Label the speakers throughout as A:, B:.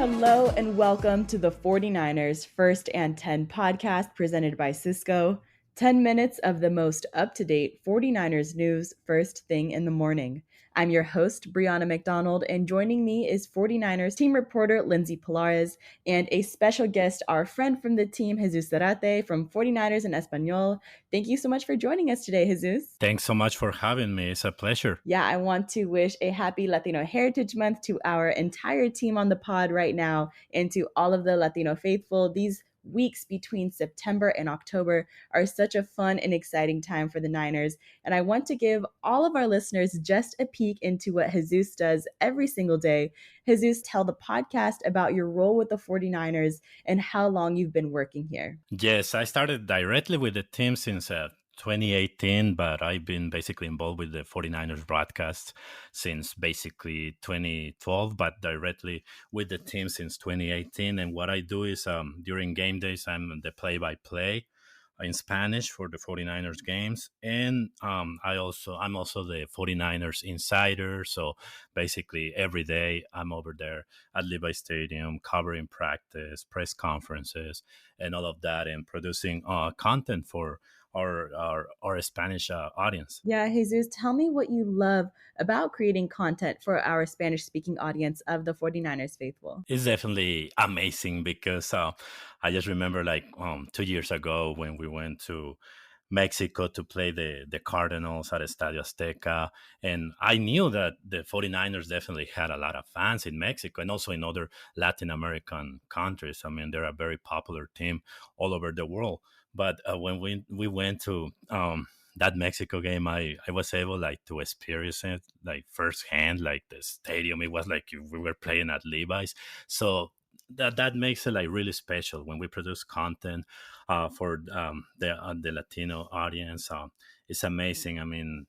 A: Hello and welcome to the 49ers First and 10 podcast presented by Cisco. 10 minutes of the most up-to-date 49ers news first thing in the morning. I'm your host, Brianna McDonald, and joining me is 49ers team reporter Lindsay Pilares and a special guest, our friend from the team, Jesús Zárate from 49ers in Espanol. Thank you so much for joining us today, Jesús.
B: Thanks so much for having me. It's a pleasure.
A: Yeah, I want to wish a happy Latino Heritage Month to our entire team on the pod right now and to all of the Latino faithful. These weeks between September and October are such a fun and exciting time for the Niners. And I want to give all of our listeners just a peek into what Jesús does every single day. Jesús, tell the podcast about your role with the 49ers and how long you've been working here.
B: Yes, I started directly with the team since 2018, but I've been basically involved with the 49ers broadcast since basically 2012, but directly with the team since 2018. And what I do is during game days, I'm the play-by-play in Spanish for the 49ers games. And I'm also the 49ers insider. So basically every day I'm over there at Levi Stadium covering practice, press conferences, and all of that, and producing content for our Spanish audience.
A: Yeah, Jesús, tell me what you love about creating content for our Spanish-speaking audience of the 49ers faithful.
B: It's definitely amazing because I just remember 2 years ago when we went to Mexico to play the Cardinals at Estadio Azteca. And I knew that the 49ers definitely had a lot of fans in Mexico and also in other Latin American countries. I mean, they're a very popular team all over the world. But when we went to that Mexico game, I was able to experience it firsthand, the stadium. It was like we were playing at Levi's. So that makes it really special when we produce content for the Latino audience. It's amazing. I mean,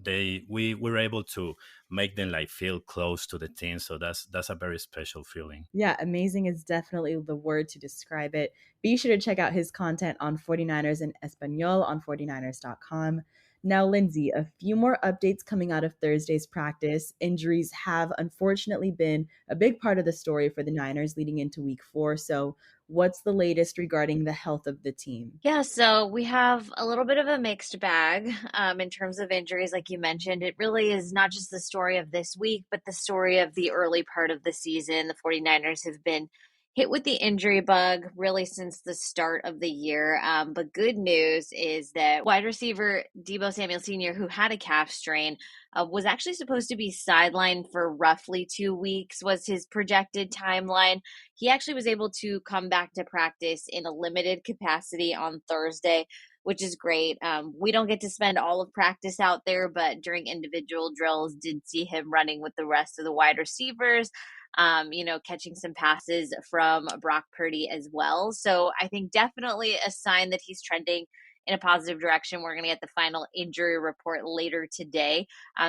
B: we were able to make them feel close to the team, so that's a very special feeling.
A: Yeah, amazing is definitely the word to describe it. Be sure to check out his content on 49ers in Espanol on 49ers.com. Now, Lindsay, a few more updates coming out of Thursday's practice. Injuries have unfortunately been a big part of the story for the Niners leading into week 4. So, what's the latest regarding the health of the team?
C: Yeah, so we have a little bit of a mixed bag in terms of injuries, like you mentioned. It really is not just the story of this week, but the story of the early part of the season. The 49ers have been hit with the injury bug really since the start of the year. But good news is that wide receiver Deebo Samuel Sr., who had a calf strain, was actually supposed to be sidelined for roughly 2 weeks, was his projected timeline. He actually was able to come back to practice in a limited capacity on Thursday, which is great. We don't get to spend all of practice out there, but during individual drills, did see him running with the rest of the wide receivers, catching some passes from Brock Purdy as well. So I think definitely a sign that he's trending in a positive direction. We're going to get the final injury report later today.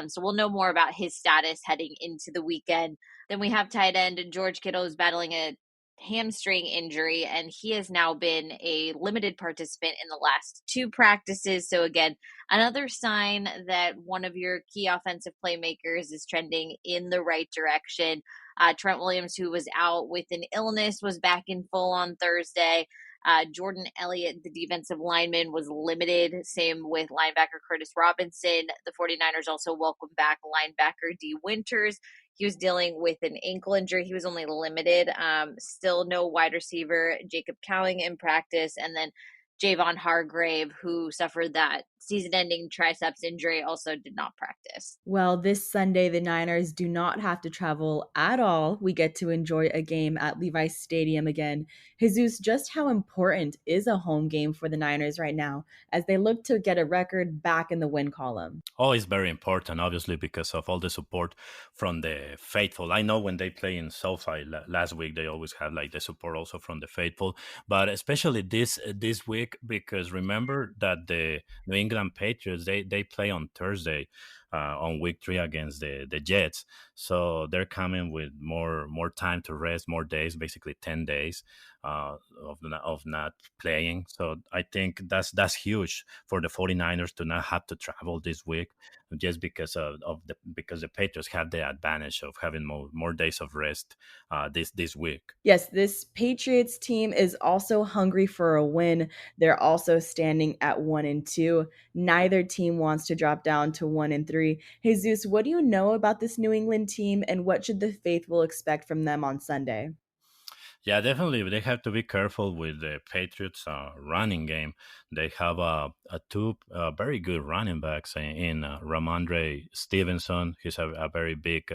C: So we'll know more about his status heading into the weekend. Then we have tight end George Kittle, who's battling a hamstring injury, and he has now been a limited participant in the last 2 practices. So again, another sign that one of your key offensive playmakers is trending in the right direction. Trent Williams, who was out with an illness, was back in full on Thursday. Jordan Elliott, the defensive lineman, was limited. Same with linebacker Curtis Robinson. The 49ers also welcomed back linebacker D. Winters. He was dealing with an ankle injury. He was only limited. Still no wide receiver Jacob Cowing in practice. And then Javon Hargrave, who suffered that season-ending triceps injury, also did not practice.
A: Well, this Sunday, the Niners do not have to travel at all. We get to enjoy a game at Levi's Stadium again. Jesús, just how important is a home game for the Niners right now as they look to get a record back in the win column?
B: Oh, it's very important, obviously, because of all the support from the faithful. I know when they play in SoFi last week, they always have the support also from the faithful, but especially this week, because remember that the New England Patriots, they play on Thursday on week 3 against the Jets. So they're coming with more time to rest, more days, basically 10 days of not playing. So I think that's huge for the 49ers to not have to travel this week, just because the Patriots have the advantage of having more days of rest this week.
A: Yes, this Patriots team is also hungry for a win. They're also standing at 1-2. Neither team wants to drop down to 1-3. Jesus, what do you know about this New England team, and what should the faithful expect from them on Sunday?
B: Yeah, definitely. They have to be careful with the Patriots' running game. They have two very good running backs in Ramondre Stevenson. He's a very big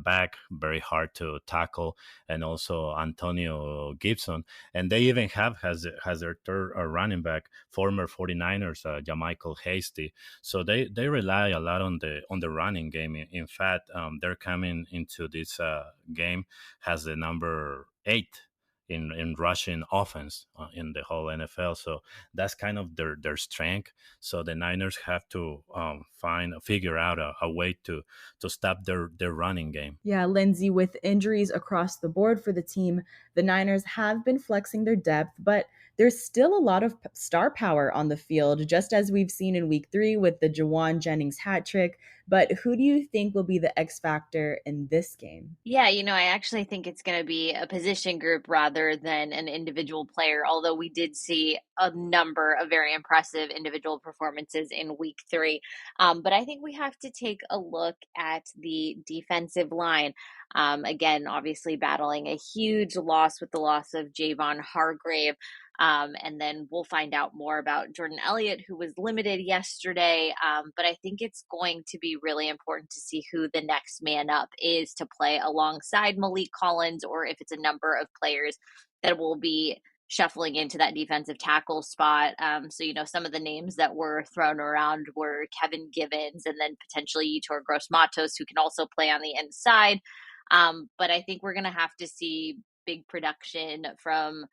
B: back, very hard to tackle, and also Antonio Gibson. And they even has their third running back, former 49ers, Jamichael Hasty. So they rely a lot on the running game. In fact, they're coming into this game has the number 8 in rushing offense in the whole NFL. So that's kind of their strength. So the Niners have to figure out a way to stop their running game.
A: Yeah, Lindsay, with injuries across the board for the team, the Niners have been flexing their depth, but there's still a lot of star power on the field, just as we've seen in week 3 with the Jawan Jennings hat trick. But who do you think will be the X factor in this game?
C: Yeah, I actually think it's going to be a position group rather than an individual player, although we did see a number of very impressive individual performances in week 3. But I think we have to take a look at the defensive line. Again, obviously battling a huge loss with the loss of Javon Hargrave. And then we'll find out more about Jordan Elliott, who was limited yesterday. But I think it's going to be really important to see who the next man up is to play alongside Malik Collins, or if it's a number of players that will be shuffling into that defensive tackle spot. So, some of the names that were thrown around were Kevin Givens and then potentially Yetur Gross Matos, who can also play on the inside. But I think we're going to have to see big production from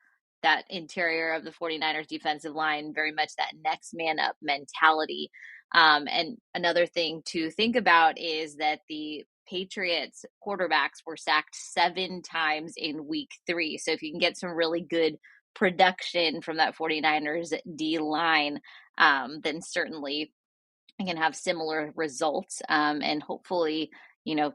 C: that interior of the 49ers defensive line, very much that next man up mentality. And another thing to think about is that the Patriots quarterbacks were sacked 7 times in week 3. So if you can get some really good production from that 49ers D line, then certainly you can have similar results, and hopefully,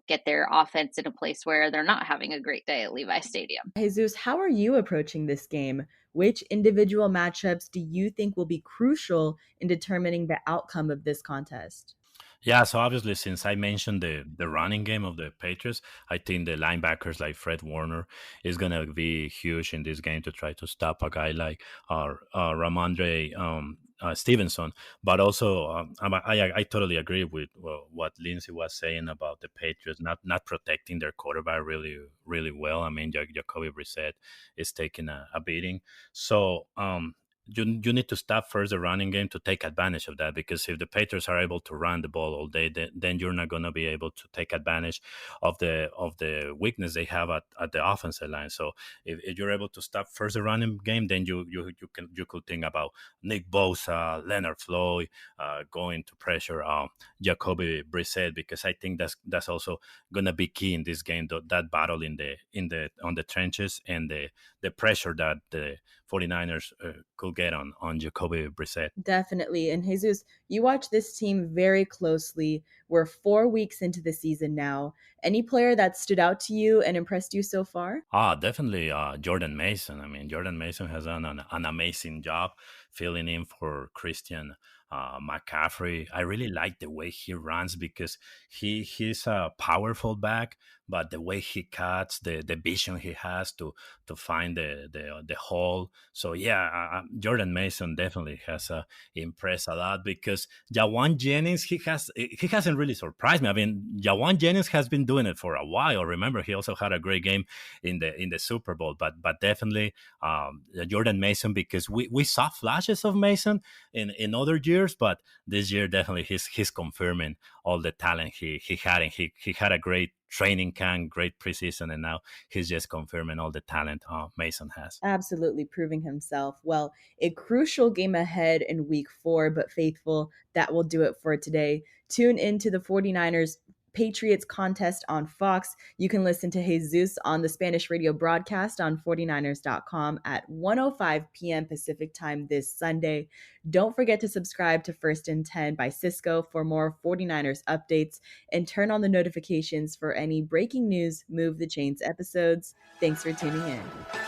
C: get their offense in a place where they're not having a great day at Levi Stadium.
A: Jesus, how are you approaching this game? Which individual matchups do you think will be crucial in determining the outcome of this contest?
B: Yeah, so obviously, since I mentioned the running game of the Patriots, I think the linebackers like Fred Warner is going to be huge in this game to try to stop a guy like Ramondre Stevenson. But also, I totally agree with what Lindsay was saying about the Patriots not protecting their quarterback really well. I mean, Jacoby Brissett is taking a beating. So, you need to stop first the running game to take advantage of that, because if the Patriots are able to run the ball all day, then you're not going to be able to take advantage of the weakness they have at the offensive line. So if you're able to stop first the running game, then you could think about Nick Bosa, Leonard Floyd going to pressure Jacoby Brissett, because I think that's also going to be key in this game. That battle on the trenches, and the pressure that the 49ers could get on Jacoby Brissett.
A: Definitely. And Jesus, you watch this team very closely. We're 4 weeks into the season now. Any player that stood out to you and impressed you so far?
B: Definitely Jordan Mason. I mean, Jordan Mason has done an amazing job filling in for Christian McCaffrey. I really like the way he runs, because he's a powerful back, but the way he cuts, the vision he has to find the hole. So yeah, Jordan Mason definitely has impressed a lot, because Jawan Jennings, he hasn't really surprised me. I mean, Jawan Jennings has been doing it for a while. Remember, he also had a great game in the Super Bowl, but definitely Jordan Mason, because we saw flashes of Mason in other years, but this year definitely he's confirming all the talent he had, and he had a great training camp, great preseason, and now he's just confirming all the talent Mason has.
A: Absolutely proving himself. Well, a crucial game ahead in week 4, but faithful, that will do it for today. Tune into the 49ers Patriots contest on Fox. You can listen to Jesus on the Spanish radio broadcast on 49ers.com at 1:05 p.m. Pacific time this Sunday. Don't forget to subscribe to First and 10 by Cisco for more 49ers updates and turn on the notifications for any breaking news, Move the Chains episodes. Thanks for tuning in.